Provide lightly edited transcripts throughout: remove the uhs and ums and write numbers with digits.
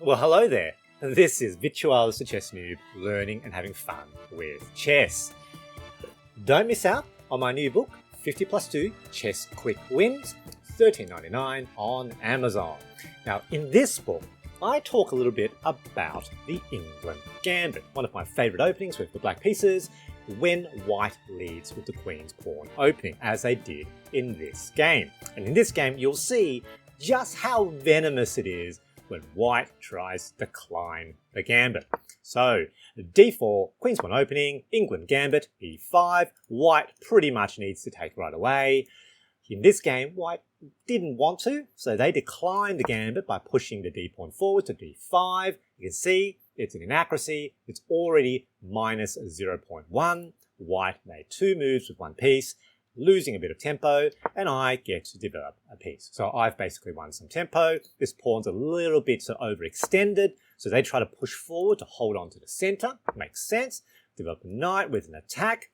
Well, hello there. This is Virtualis the Chess Noob, learning and having fun with chess. Don't miss out on my new book, 50 plus 2 Chess Quick Wins, $13.99 on Amazon. Now, in this book, I talk a little bit about the Englund Gambit, one of my favourite openings with the black pieces, when white leads with the queen's pawn opening, as they did in this game. And in this game, you'll see just how venomous it is when white tries to decline the gambit. So, d4, queen's pawn opening, Englund Gambit, e5, white pretty much needs to take right away. In this game, white didn't want to, so they declined the gambit by pushing the d-pawn forward to d5. You can see it's an inaccuracy. It's already minus 0.1. White made two moves with one piece, losing a bit of tempo, and I get to develop a piece. So I've basically won some tempo. This pawn's a little bit overextended, so they try to push forward to hold on to the center. Makes sense. Develop a knight with an attack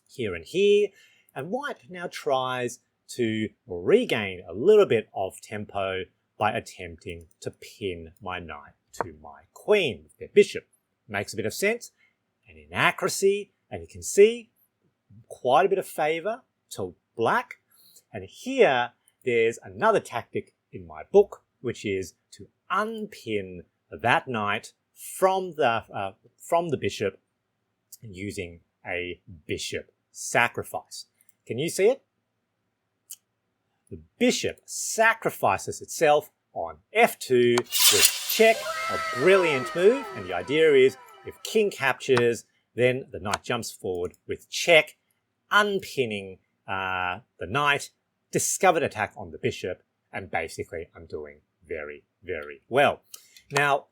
here and here, and white now tries to regain a little bit of tempo by attempting to pin my knight to my queen with their bishop. Makes a bit of sense. An inaccuracy, and you can see quite a bit of favor to black. And here there's another tactic in my book, which is to unpin that knight from the bishop using a bishop sacrifice. Can you see it? The bishop sacrifices itself on f2 with check, a brilliant move. And the idea is if king captures, then the knight jumps forward with check, unpinning the knight, discovered attack on the bishop, and basically I'm doing very, very well. Now,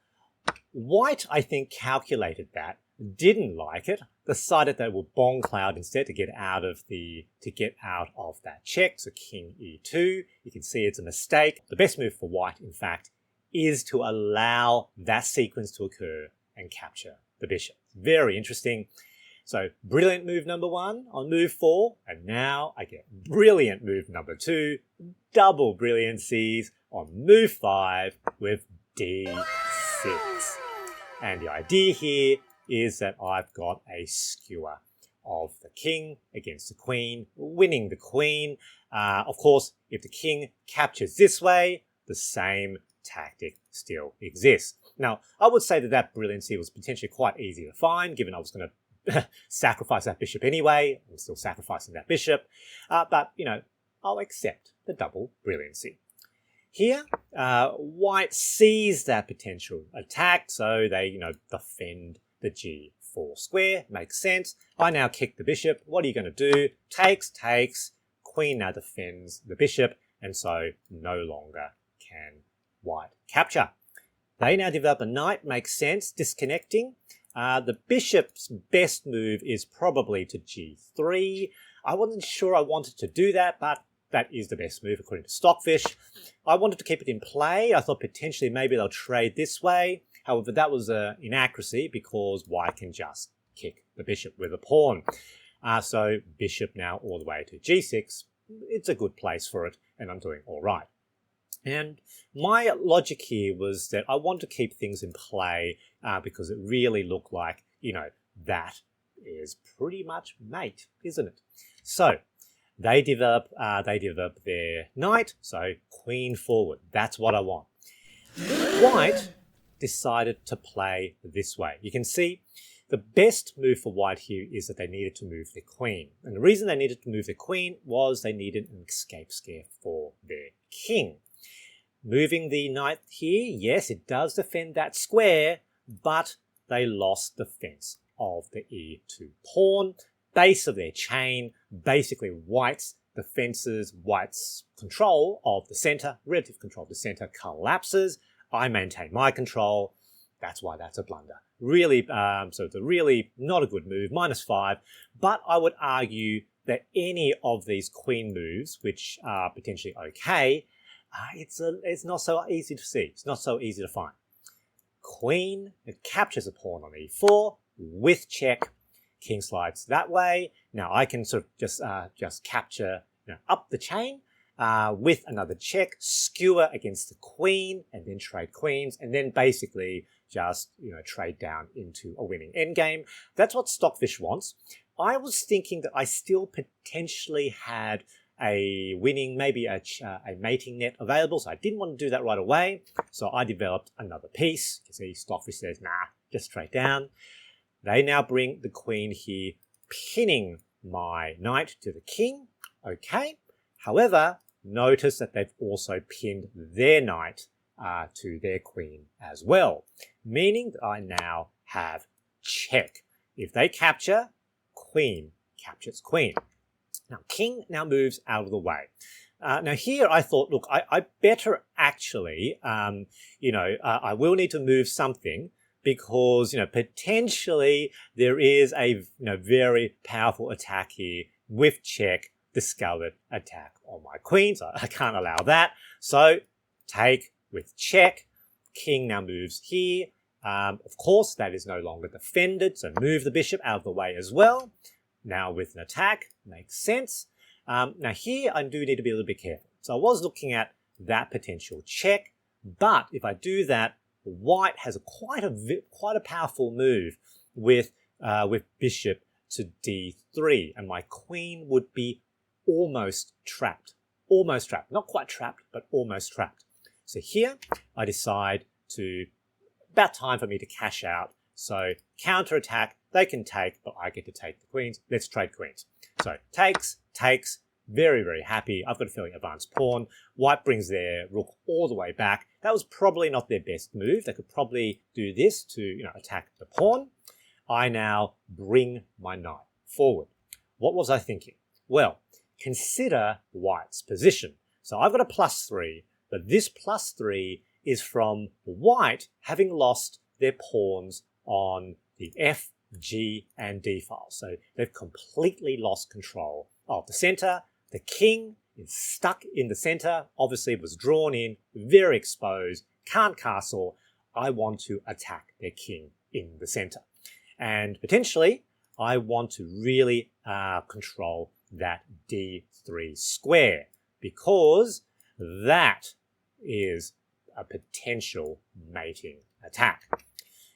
white, I think, calculated that, didn't like it, decided they would bong cloud instead to get out of that check. So king e2. You can see it's a mistake. The best move for white, in fact, is to allow that sequence to occur and capture the bishop. Very interesting. So brilliant move number 1 on move 4, and now I get brilliant move number 2, double brilliancies on move 5 with d6. And the idea here is that I've got a skewer of the king against the queen, winning the queen. Of course, if the king captures this way, the same tactic still exists. Now, I would say that brilliancy was potentially quite easy to find, given I was going to sacrifice that bishop anyway. I'm still sacrificing that bishop. But, I'll accept the double brilliancy. Here, white sees that potential attack, so they, defend the g4 square. Makes sense. I now kick the bishop. What are you going to do? Takes. Queen now defends the bishop, and so no longer can white capture. They now develop a knight. Makes sense. Disconnecting. The bishop's best move is probably to g3. I wasn't sure I wanted to do that, but that is the best move according to Stockfish. I wanted to keep it in play. I thought potentially maybe they'll trade this way. However, that was an inaccuracy because white can just kick the bishop with a pawn. So bishop now all the way to g6. It's a good place for it, and I'm doing all right. And my logic here was that I want to keep things in play because it really looked like, that is pretty much mate, isn't it? So they develop their knight, so queen forward. That's what I want. White decided to play this way. You can see the best move for white here is that they needed to move their queen. And the reason they needed to move their queen was they needed an escape scare for their king. Moving the knight here, yes, it does defend that square, but they lost defense of the e2 pawn, base of their chain. Basically, white's defenses, white's control of the center, relative control of the center collapses. I maintain my control. That's why that's a blunder. Really, so it's a really not a good move, -5. But I would argue that any of these queen moves, which are potentially okay, it's not so easy to see. It's not so easy to find. Queen, it captures a pawn on e4 with check. King slides that way. Now I can sort of just capture up the chain. with another check, skewer against the queen, and then trade queens, and then basically just, trade down into a winning endgame. That's what Stockfish wants. I was thinking that I still potentially had a winning, maybe a mating net available, so I didn't want to do that right away. So I developed another piece. You see, Stockfish says, nah, just trade down. They now bring the queen here, pinning my knight to the king. Okay. However, notice that they've also pinned their knight to their queen as well, meaning that I now have check. If they capture, queen captures queen. Now, king now moves out of the way. Now here I thought, look, I better actually, I will need to move something because, potentially there is a very powerful attack here with check, discovered attack on my queen, so I can't allow that. So take with check, king now moves here. Of course, that is no longer defended, so move the bishop out of the way as well. Now with an attack, makes sense. Now here I do need to be a little bit careful. So I was looking at that potential check, but if I do that, white has quite a powerful move with bishop to d3, and my queen would be almost trapped. Almost trapped. Not quite trapped, but almost trapped. So here I decide about time for me to cash out. So counterattack, they can take, but I get to take the queens. Let's trade queens. So takes, very, very happy. I've got a fairly advanced pawn. White brings their rook all the way back. That was probably not their best move. They could probably do this to, attack the pawn. I now bring my knight forward. What was I thinking? Well, consider white's position. So I've got a +3, but this +3 is from white having lost their pawns on the F, G, and D files. So they've completely lost control of the center. The king is stuck in the center, obviously was drawn in, very exposed, can't castle. I want to attack their king in the center. And potentially, I want to really control that D3 square, because that is a potential mating attack.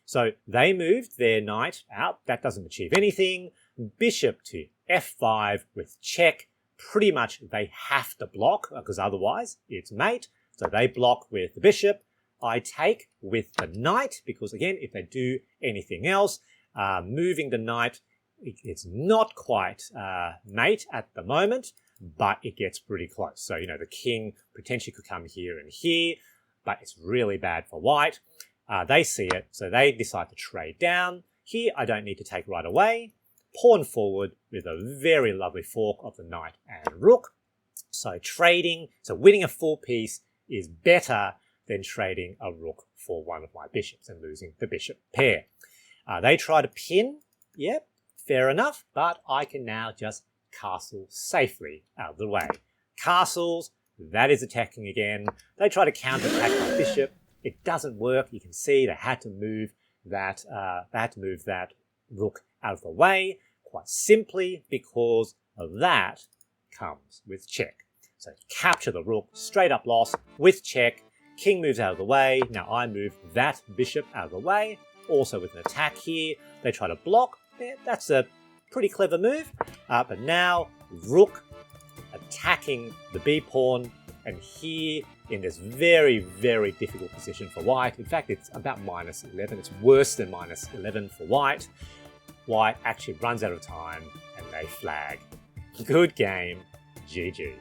So they moved their knight out. That doesn't achieve anything. Bishop to F5 with check. Pretty much they have to block because otherwise it's mate. So they block with the bishop. I take with the knight because, again, if they do anything else, moving the knight, it's not quite mate at the moment, but it gets pretty close. So, the king potentially could come here and here, but it's really bad for white. They see it, so they decide to trade down. Here, I don't need to take right away. Pawn forward with a very lovely fork of the knight and rook. So winning a full piece is better than trading a rook for one of my bishops and losing the bishop pair. They try to pin. Yep, fair enough, but I can now just castle safely out of the way. Castles, that is attacking again. They try to counterattack my bishop. It doesn't work. You can see they had to move that rook out of the way, quite simply because that comes with check. So capture the rook, straight up loss with check. King moves out of the way. Now I move that bishop out of the way, also with an attack here. They try to block. Yeah, that's a pretty clever move. But now rook attacking the B pawn, and here in this very, very difficult position for white. In fact, it's about -11. It's worse than -11 for white. White actually runs out of time and they flag. Good game, GG.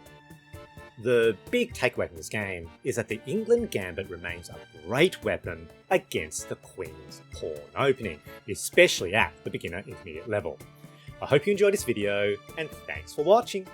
The big takeaway from this game is that the Englund Gambit remains a great weapon against the Queen's pawn opening, especially at the beginner intermediate level. I hope you enjoyed this video, and thanks for watching.